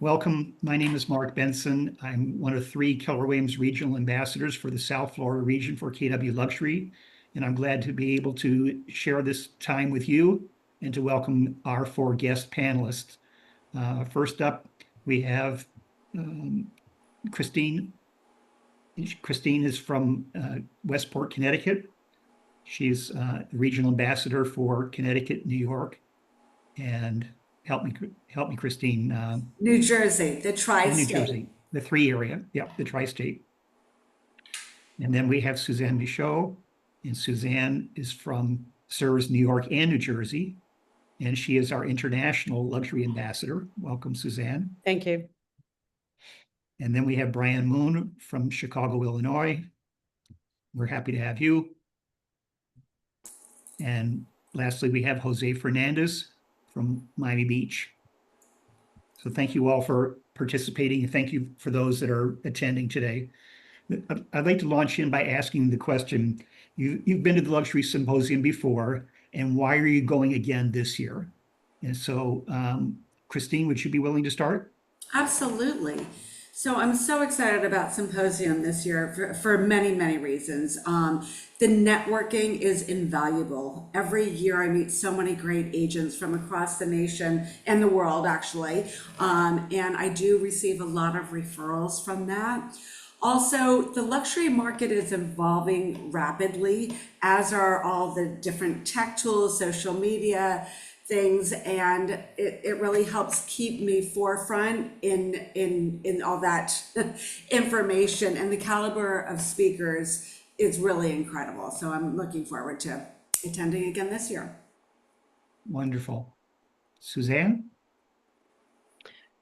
Welcome. My name is Mark Benson. I'm one of 3 Keller Williams regional ambassadors for the South Florida region for KW Luxury, and I'm glad to be able to share this time with you and to welcome our 4 guest panelists. First up, we have Christine. Christine is from Westport, Connecticut. She's the regional ambassador for Connecticut, New York, and help me, Christine. New Jersey, the New tri-state. Jersey, the 3 area, yeah, the tri-state. And then we have Suzanne Michaud, and Suzanne serves New York and New Jersey, and she is our international luxury ambassador. Welcome, Suzanne. Thank you. And then we have Brian Moon from Chicago, Illinois. We're happy to have you. And lastly, we have Jose Fernandez from Miami Beach. So thank you all for participating, and thank you for those that are attending today. I'd like to launch in by asking the question, you've been to the Luxury Symposium before, and why are you going again this year? And so, Christine, would you be willing to start? Absolutely. So I'm so excited about Symposium this year for many, many reasons. The networking is invaluable. Every year I meet so many great agents from across the nation and the world, actually. And I do receive a lot of referrals from that. Also, the luxury market is evolving rapidly, as are all the different tech tools, social media things, and it really helps keep me forefront in all that information, and the caliber of speakers is really incredible. So I'm looking forward to attending again this year. Wonderful. Suzanne?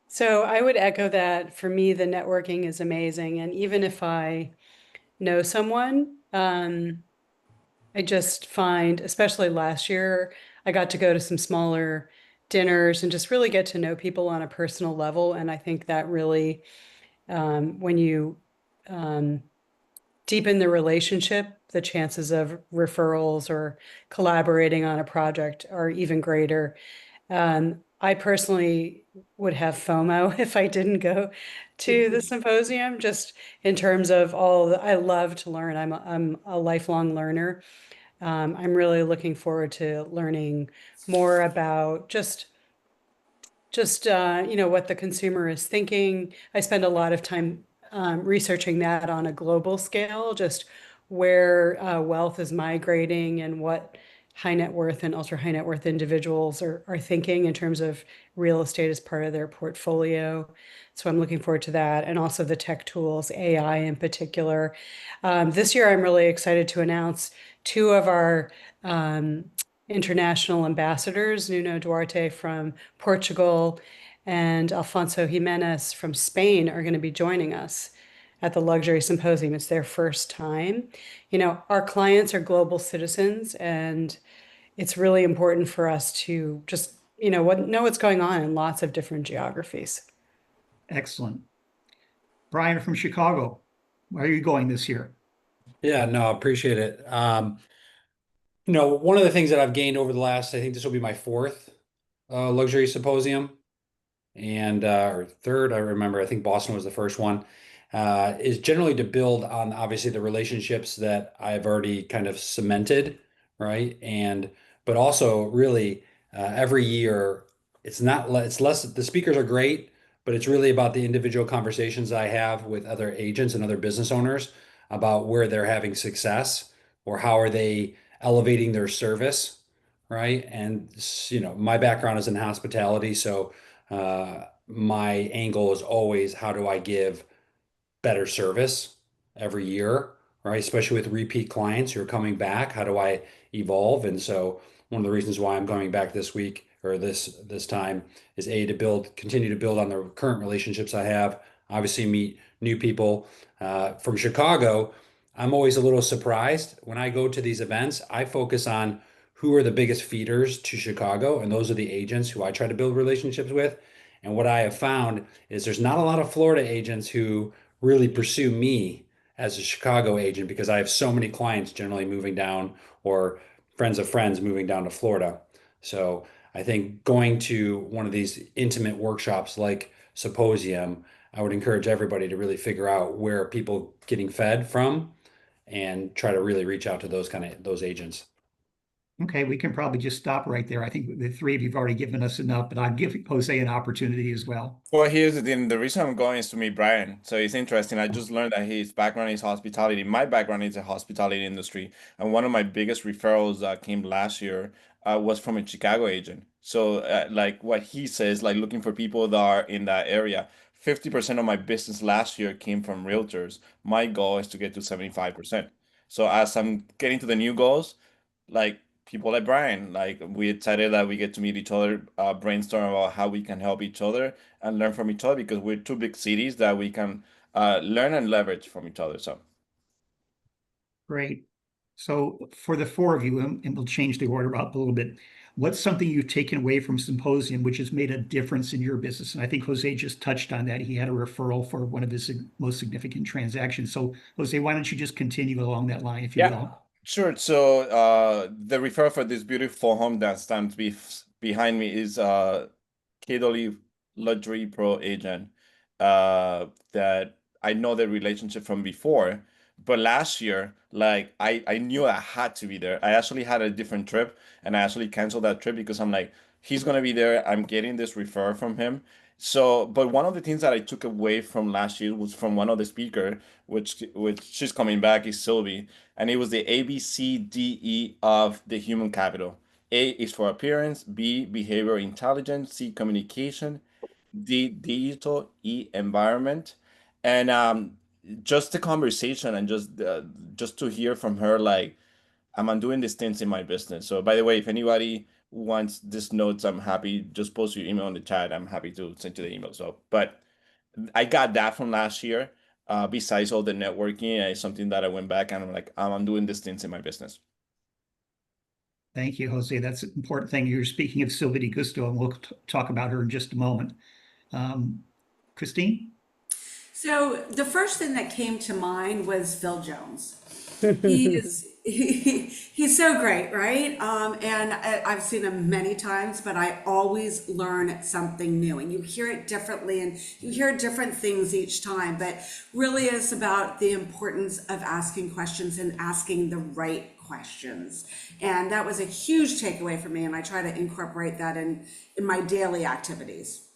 So I would echo that. For me, the networking is amazing. And even if I know someone, I just find, especially last year, I got to go to some smaller dinners and just really get to know people on a personal level. And I think that really, when you deepen the relationship, the chances of referrals or collaborating on a project are even greater. I personally would have FOMO if I didn't go to the symposium, just in terms of I love to learn. I'm a lifelong learner. I'm really looking forward to learning more about just what the consumer is thinking. I spend a lot of time researching that on a global scale, just where wealth is migrating and what high net worth and ultra high net worth individuals are thinking in terms of real estate as part of their portfolio. So I'm looking forward to that, and also the tech tools, AI in particular. This year, I'm really excited to announce 2 of our international ambassadors, Nuno Duarte from Portugal and Alfonso Jimenez from Spain, are going to be joining us at the Luxury Symposium. It's their first time. Our clients are global citizens, and it's really important for us to just, know what's going on in lots of different geographies. Excellent. Brian from Chicago, where are you going this year? Yeah, no, I appreciate it. One of the things that I've gained over the last, I think this will be my 4th luxury symposium, and or 3rd, I remember, I think Boston was the first one, is generally to build on obviously the relationships that I've already kind of cemented, right? But also really every year it's less, the speakers are great, but it's really about the individual conversations I have with other agents and other business owners about where they're having success or how are they elevating their service, right? And my background is in hospitality, so my angle is always how do I give better service every year, right? Especially with repeat clients who are coming back. How do I evolve? And so one of the reasons why I'm going back this week or this time is continue to build on the current relationships I have. Obviously, meet new people from Chicago. I'm always a little surprised when I go to these events. I focus on who are the biggest feeders to Chicago, and those are the agents who I try to build relationships with. And what I have found is there's not a lot of Florida agents who really pursue me as a Chicago agent because I have so many clients generally moving down or friends of friends moving down to Florida. So I think going to one of these intimate workshops like symposium, I would encourage everybody to really figure out where are people getting fed from and try to really reach out to those agents. Okay, we can probably just stop right there. I think the three of you have already given us enough, but I'll give Jose an opportunity as well. Well, here's the thing. The reason I'm going is to meet Brian. So it's interesting. I just learned that his background is hospitality. My background is the hospitality industry. And one of my biggest referrals that came last year was from a Chicago agent. So, like what he says, like looking for people that are in that area. 50% of my business last year came from realtors. My goal is to get to 75%. So as I'm getting to the new goals, like people like Brian, like we excited that we get to meet each other, brainstorm about how we can help each other and learn from each other because we're two big cities that we can learn and leverage from each other. So Great. So for the four of you, and we'll change the order up a little bit, what's something you've taken away from Symposium which has made a difference in your business? And I think Jose just touched on that. He had a referral for one of his most significant transactions. So Jose, why don't you just continue along that line, if you yeah, will? sure. So the referral for this beautiful home that stands behind me is Keller Luxury Pro agent that I know the relationship from before. But last year, like I knew I had to be there. I actually had a different trip and I actually canceled that trip because I'm like, he's gonna be there. I'm getting this referral from him. So, but one of the things that I took away from last year was from one of the speaker, which she's coming back, is Sylvie, and it was the ABCDE of the human capital. A is for appearance, B behavioral intelligence, C communication, D digital, E environment, and just the conversation and just to hear from her like I'm doing these things in my business. So by the way, if anybody wants these notes, I'm happy. Just post your email in the chat. I'm happy to send you the email. So, but I got that from last year. Besides all the networking, it's something that I went back and I'm like, I'm doing these things in my business. Thank you, Jose. That's an important thing. You're speaking of Sylvie Di Gusto, and we'll talk about her in just a moment. Christine? So the first thing that came to mind was Phil Jones. He's so great, right? And I've seen him many times, but I always learn something new, and you hear it differently, and you hear different things each time. But really, it's about the importance of asking questions and asking the right questions, and that was a huge takeaway for me. And I try to incorporate that in my daily activities.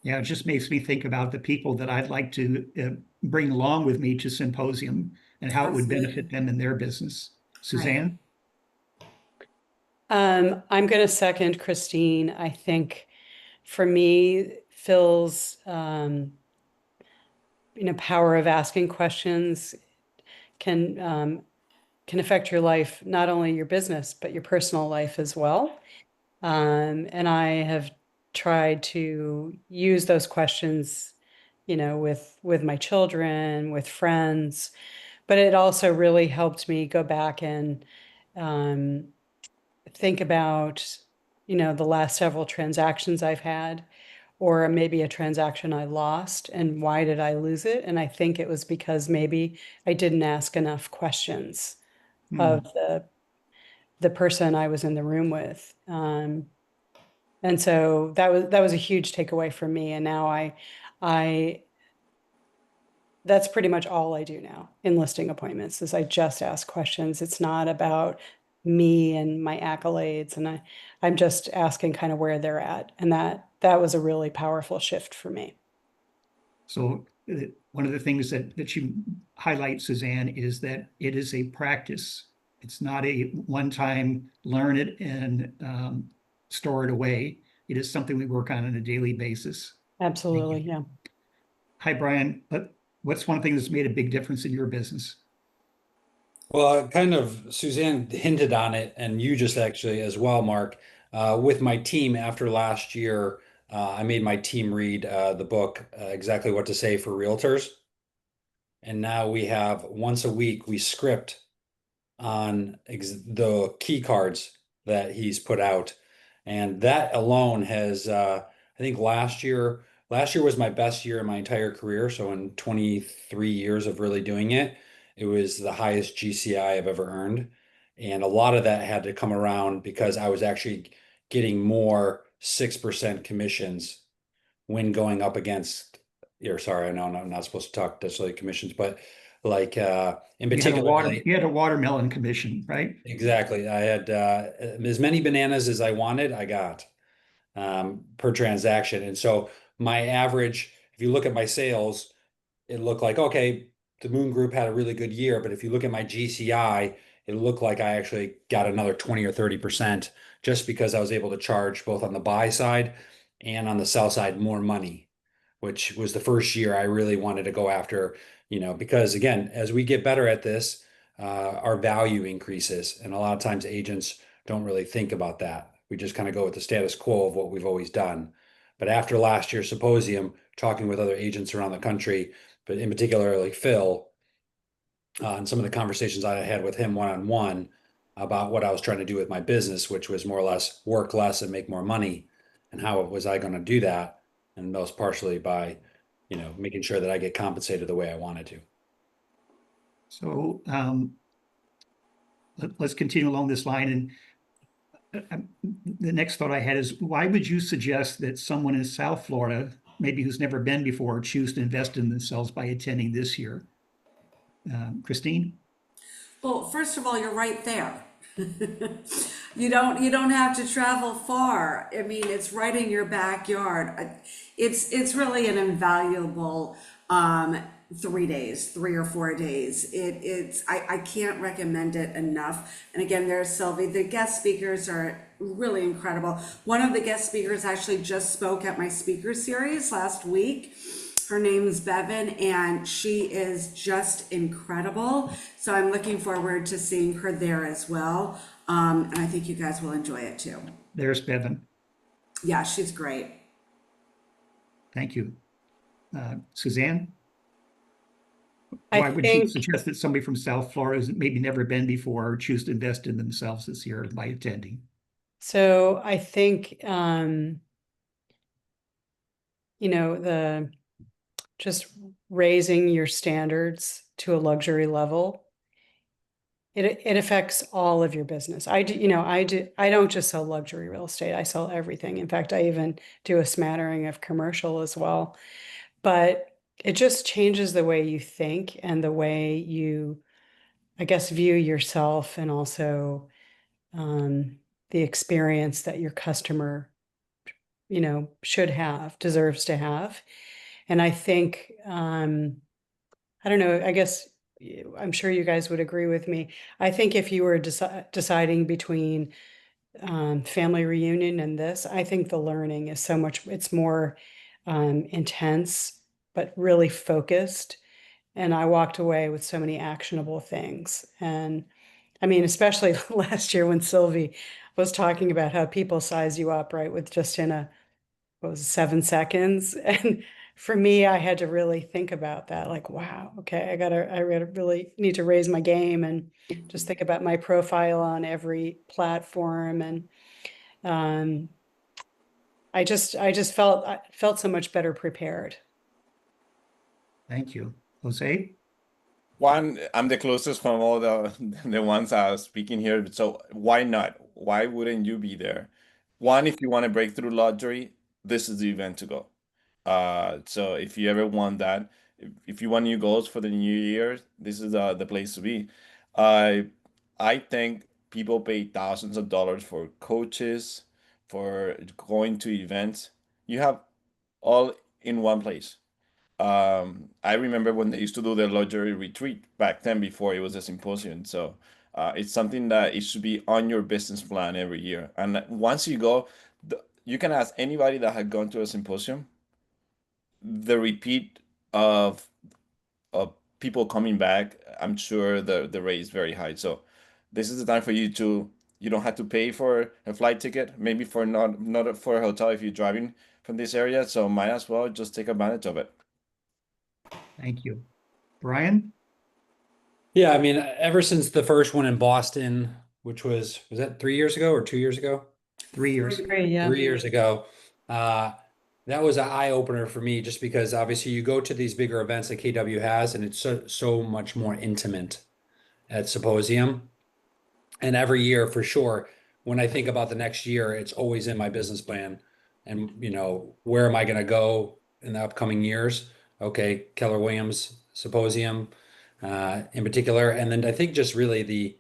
Yeah, it just makes me think about the people that I'd like to bring along with me to Symposium and how it would Absolutely. benefit them in their business. Right. Suzanne? I'm going to second Christine. I think for me, Phil's power of asking questions can affect your life, not only your business, but your personal life as well. And I have tried to use those questions, with my children, with friends, but it also really helped me go back and think about, the last several transactions I've had, or maybe a transaction I lost, and why did I lose it? And I think it was because maybe I didn't ask enough questions of the person I was in the room with. And so that was a huge takeaway for me. And now I that's pretty much all I do now in listing appointments is I just ask questions. It's not about me and my accolades, and I'm just asking kind of where they're at. And that was a really powerful shift for me. So one of the things that you highlight, Suzanne, is that it is a practice. It's not a one-time learn it and store it away. It is something we work on a daily basis. Absolutely, yeah. Hi, Brian. What's one thing that's made a big difference in your business? Well, kind of Suzanne hinted on it, and you just actually as well, Mark. With my team after last year, I made my team read the book, Exactly What to Say for Realtors. And now we have once a week, we script on the key cards that he's put out. And that alone has, I think last year was my best year in my entire career. So in 23 years of really doing it, it was the highest GCI I've ever earned. And a lot of that had to come around because I was actually getting more 6% commissions when going up against, or sorry, I know I'm not supposed to talk necessarily commissions, but like in particular, You had a watermelon commission, right? exactly. I had as many bananas as I wanted, I got per transaction. And so my average, if you look at my sales, it looked like, okay, the Moon Group had a really good year, but if you look at my GCI, it looked like I actually got another 20 or 30% just because I was able to charge both on the buy side and on the sell side more money, which was the first year I really wanted to go after, because again, as we get better at this, our value increases. And a lot of times agents don't really think about that. We just kind of go with the status quo of what we've always done. But after last year's symposium, talking with other agents around the country, but in particular, like Phil, and some of the conversations I had with him one-on-one about what I was trying to do with my business, which was more or less work less and make more money, and how was I going to do that? And most partially by, making sure that I get compensated the way I wanted to. So let's continue along this line. And the next thought I had is, why would you suggest that someone in South Florida, maybe who's never been before, choose to invest in themselves by attending this year? Christine? Well, first of all, you're right there. You don't have to travel far. I mean, it's right in your backyard. It's really an invaluable 3 days, 3 or 4 days. I can't recommend it enough. And again, there's Sylvie. The guest speakers are really incredible. One of the guest speakers actually just spoke at my speaker series last week. Her name's Bevan, and she is just incredible. So I'm looking forward to seeing her there as well. And I think you guys will enjoy it too. There's Bevan. Yeah, she's great. Thank you. Suzanne? I Why would you think suggest that somebody from South Florida who's maybe never been before choose to invest in themselves this year by attending? so. I think just raising your standards to a luxury level, it affects all of your business. I don't just sell luxury real estate. I sell everything. In fact, I even do a smattering of commercial as well. But it just changes the way you think and the way you, I guess, view yourself, and also the experience that your customer, should have, deserves to have. And I think, I don't know, I guess I'm sure you guys would agree with me. I think if you were deciding between family reunion and this, I think the learning is so much, it's more intense, but really focused. And I walked away with so many actionable things. And I mean, especially last year when Sylvie was talking about how people size you up, right, with just in what was it, 7 seconds. And for me, I had to really think about that. Like, wow, okay, I really need to raise my game and just think about my profile on every platform. And I just felt so much better prepared. Thank you. Jose? One, I'm the closest from all the ones I was speaking here. So why not? Why wouldn't you be there? One, if you want to break through luxury, this is the event to go. So if you ever want that, if you want new goals for the new year, this is the place to be. I I think people pay thousands of dollars for coaches, for going to events. You have all in one place. I remember when they used to do the luxury retreat back then before it was a symposium. So it's something that it should be on your business plan every year. And once you go, you can ask anybody that had gone to a symposium, the repeat of people coming back, I'm sure the rate is very high. So this is the time for you to, you don't have to pay for a flight ticket, maybe for not for a hotel if you're driving from this area. So might as well just take advantage of it. Thank you. Brian? Yeah, I mean, ever since the first one in Boston, which was that 3 years ago or 2 years ago? 3 years. Great, yeah. 3 years ago. That was an eye opener for me, just because obviously you go to these bigger events that KW has, and it's so much more intimate at Symposium. And every year, for sure, when I think about the next year, it's always in my business plan. and, you know, where am I going to go in the upcoming years? Okay, Keller Williams Symposium in particular. And then I think just really the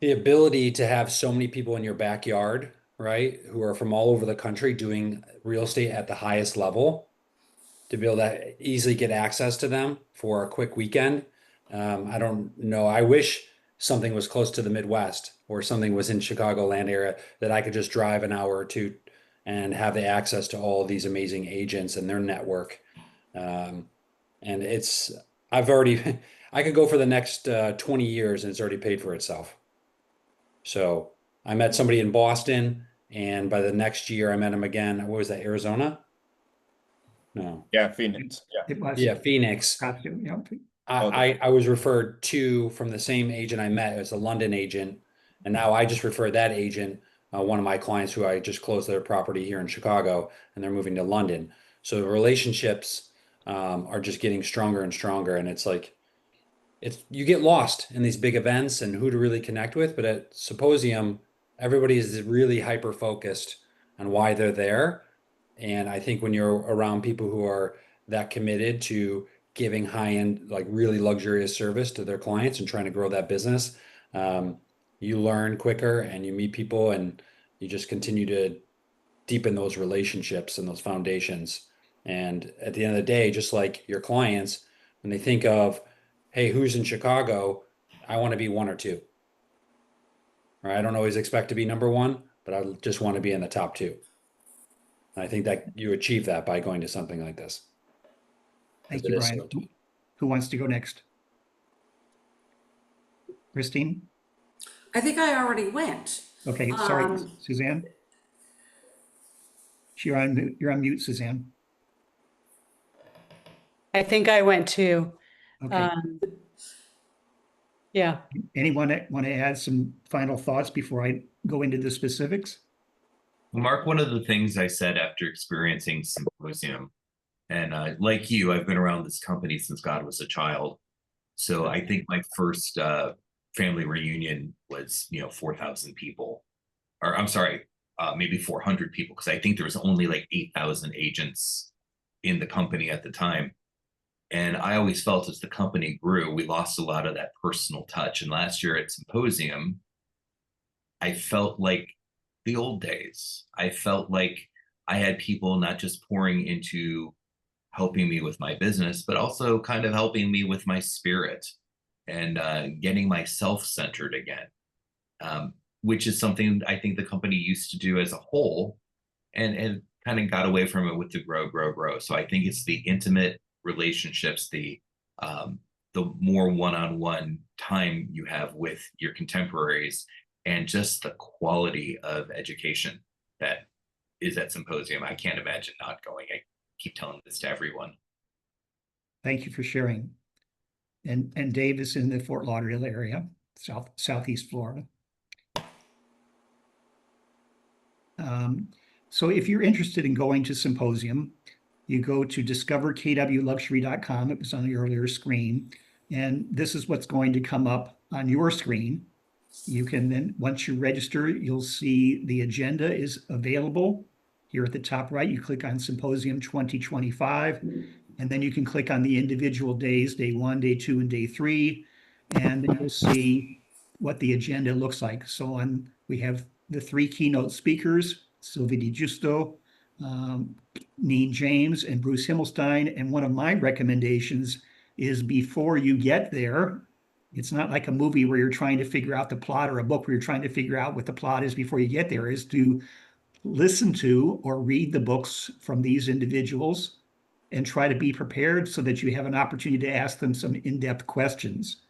ability to have so many people in your backyard, right, who are from all over the country doing real estate at the highest level, to be able to easily get access to them for a quick weekend. I don't know. I wish something was close to the Midwest or something was in Chicagoland area that I could just drive an hour or two and have the access to all of these amazing agents and their network. And I've already, I could go for the next 20 years and it's already paid for itself. So I met somebody in Boston, and by the next year I met him again. What was that, Arizona? No. Yeah, Phoenix. Yeah. It was. Yeah, Phoenix. Scottsdale, yeah. I was referred to from the same agent I met as a London agent, and now I just refer that agent, one of my clients who I just closed their property here in Chicago, and they're moving to London. So the relationships are just getting stronger and stronger, and it's like you get lost in these big events and who to really connect with, but at Symposium, everybody is really hyper focused on why they're there. And I think when you're around people who are that committed to giving high-end, like really luxurious service to their clients and trying to grow that business, you learn quicker and you meet people and you just continue to deepen those relationships and those foundations. And at the end of the day, just like your clients, when they think of, hey, who's in Chicago? I want to be one or two. Or I don't always expect to be number one, but I just want to be in the top two. And I think that you achieve that by going to something like this. Thank It you, is Brian. so- Who wants to go next? Christine? I think I already went. Okay, sorry, Um, Suzanne? You're on mute, Suzanne. I think I went too. Okay. Yeah. Anyone want to add some final thoughts before I go into the specifics? Well, Mark, one of the things I said after experiencing Symposium, and like you, I've been around this company since God was a child. So I think my first family reunion was, 4,000 people, or I'm sorry, maybe 400 people, because I think there was only like 8,000 agents in the company at the time. And I always felt as the company grew, we lost a lot of that personal touch. And last year at Symposium, I felt like the old days. I felt like I had people not just pouring into helping me with my business, but also kind of helping me with my spirit and getting myself centered again, which is something I think the company used to do as a whole, and kind of got away from it with the grow. So I think it's the intimate relationships, the more one-on-one time you have with your contemporaries, and just the quality of education that is at Symposium. I can't imagine not going. I keep telling this to everyone. Thank you for sharing. And Dave is in the Fort Lauderdale area, southeast Florida. So if you're interested in going to Symposium, you go to discoverkwluxury.com. It was on the earlier screen. And this is what's going to come up on your screen. You can then, once you register, you'll see the agenda is available. Here at the top right, you click on Symposium 2025, and then you can click on the individual days, day 1, day 2, and day 3, and then you'll see what the agenda looks like. So we have the 3 keynote speakers, Sylvie Di Giusto, Neen James, and Bruce Himmelstein. And one of my recommendations is before you get there, it's not like a movie where you're trying to figure out the plot, or a book where you're trying to figure out what the plot is before you get there, is to listen to or read the books from these individuals and try to be prepared so that you have an opportunity to ask them some in-depth questions.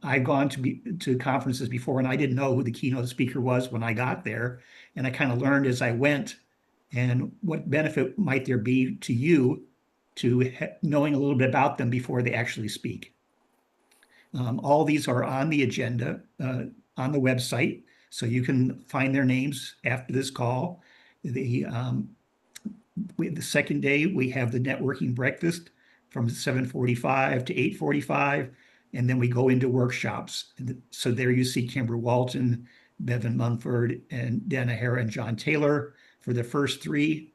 I've gone to conferences before and I didn't know who the keynote speaker was when I got there, and I kind of learned as I went. And what benefit might there be to you to knowing a little bit about them before they actually speak? All these are on the agenda on the website, so you can find their names after this call. The second day, we have the networking breakfast from 7:45 to 8:45, and then we go into workshops. So there you see Kimber Walton, Bevan Mumford, and Dana Hara and John Taylor for the first three.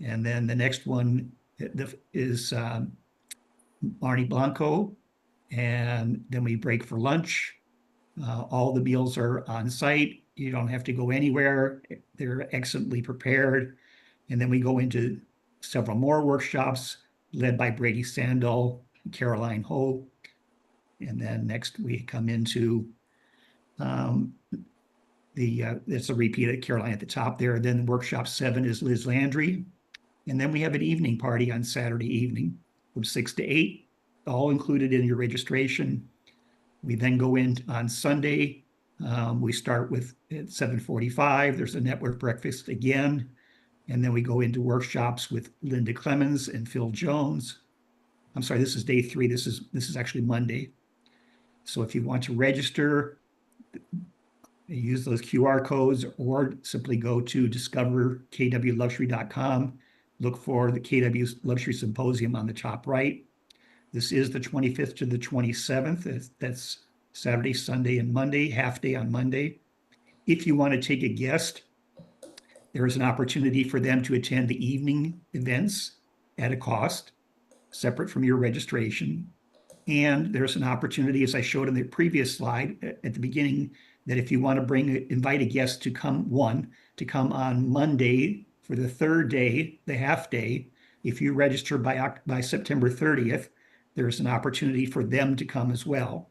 And then the next one is Marnie Blanco. And then we break for lunch. All the meals are on site. You don't have to go anywhere. They're excellently prepared. And then we go into several more workshops led by Brady Sandall, Caroline Ho. And then next we come into it's a repeat of Caroline at the top there. Then workshop 7 is Liz Landry. And then we have an evening party on Saturday evening from 6 to 8, all included in your registration. We then go in on Sunday. We start with at 7:45. There's a network breakfast again. And then we go into workshops with Linda Clemens and Phil Jones. I'm sorry, this is day 3. This is actually Monday. So if you want to register, use those QR codes or simply go to discoverkwluxury.com. Look for the KW Luxury Symposium on the top right. This is the 25th to the 27th. That's Saturday, Sunday, and Monday, half day on Monday. If you want to take a guest, there is an opportunity for them to attend the evening events at a cost, separate from your registration. And there's an opportunity, as I showed in the previous slide at the beginning, that if you want to invite a guest to come on Monday for the third day, the half day, if you register by September 30th, there's an opportunity for them to come as well.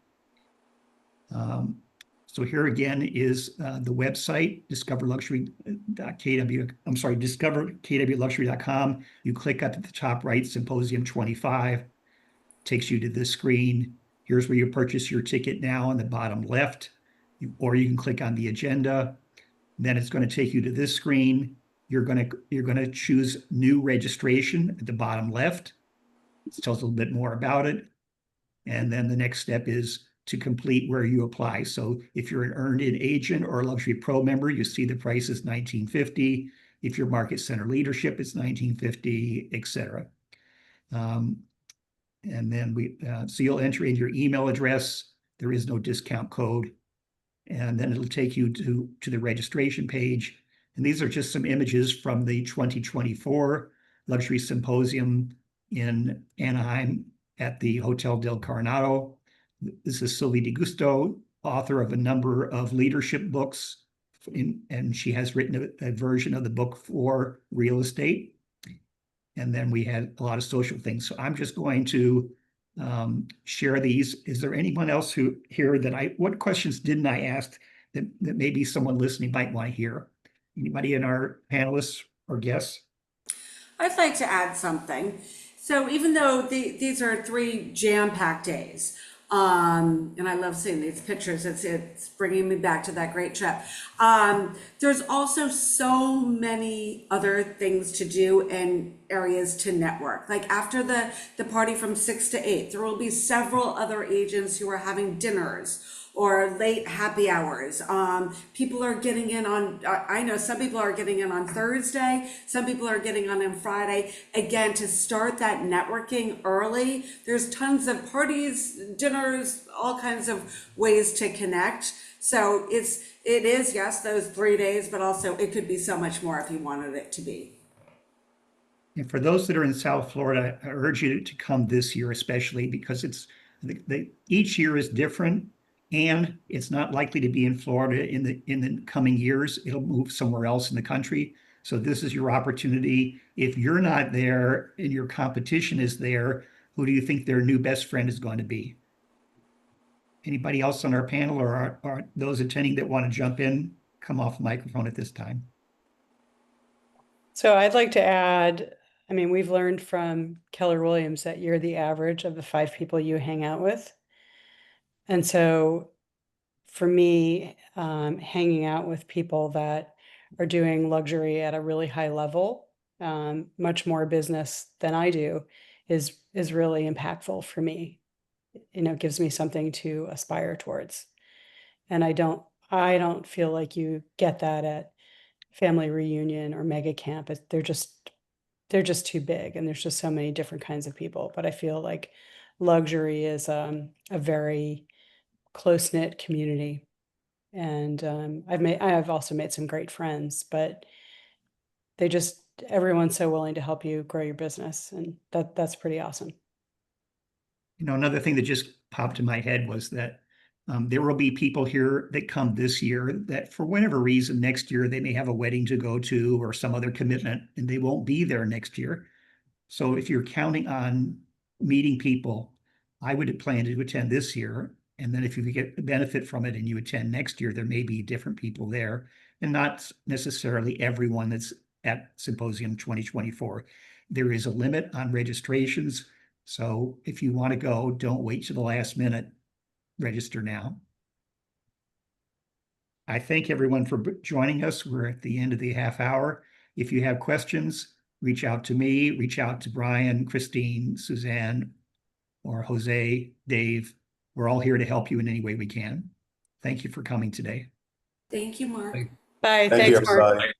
So here again is the website, discoverkwluxury.com. You click up at the top right, Symposium 25, takes you to this screen. Here's where you purchase your ticket now on the bottom left, or you can click on the agenda. Then it's going to take you to this screen. You're going to choose new registration at the bottom left. It tells a little bit more about it. And then the next step is to complete where you apply. So if you're an earned-in agent or a Luxury Pro member, you see the price is $19.50. If you're Market Center Leadership, it's $19.50, et cetera. And then so you'll enter in your email address. There is no discount code. And then it'll take you to the registration page. And these are just some images from the 2024 Luxury Symposium in Anaheim at the Hotel del Coronado. This is Sylvie DeGusto, author of a number of leadership books, and she has written a version of the book for real estate. And then we had a lot of social things. So I'm just going to share these. Is there anyone else here what questions didn't I ask that maybe someone listening might want to hear? Anybody in our panelists or guests? I'd like to add something. So even though these are 3 jam-packed days, and I love seeing these pictures, it's bringing me back to that great trip. There's also so many other things to do and areas to network. Like after the party from 6 to 8, there will be several other agents who are having dinners or late happy hours. People are getting in on, I know some people are getting in on Thursday, some people are getting on Friday. Again, to start that networking early, there's tons of parties, dinners, all kinds of ways to connect. So it is, yes, those 3 days, but also it could be so much more if you wanted it to be. And for those that are in South Florida, I urge you to come this year, especially because each year is different. And it's not likely to be in Florida in the coming years. It'll move somewhere else in the country. So this is your opportunity. If you're not there and your competition is there, who do you think their new best friend is going to be? Anybody else on our panel or those attending that want to jump in, come off the microphone at this time. So I'd like to add, I mean, we've learned from Keller Williams that you're the average of the 5 people you hang out with. And so for me, hanging out with people that are doing luxury at a really high level, much more business than I do, is really impactful for me. It gives me something to aspire towards. And I don't feel like you get that at family reunion or mega camp. They're just too big, and there's just so many different kinds of people. But I feel like luxury is a very close-knit community, and I've also made some great friends, but everyone's so willing to help you grow your business, and that's pretty awesome. You know, another thing that just popped in my head was that there will be people here that come this year that for whatever reason, next year they may have a wedding to go to or some other commitment and they won't be there next year. So if you're counting on meeting people, I would plan to attend this year. And then if you get the benefit from it and you attend next year, there may be different people there and not necessarily everyone that's at Symposium 2024. There is a limit on registrations. So if you want to go, don't wait to the last minute. Register now. I thank everyone for joining us. We're at the end of the half hour. If you have questions, reach out to me, reach out to Brian, Christine, Suzanne, or Jose, Dave. We're all here to help you in any way we can. Thank you for coming today. Thank you, Mark. Bye. Thank you, Thanks, Mark. everybody.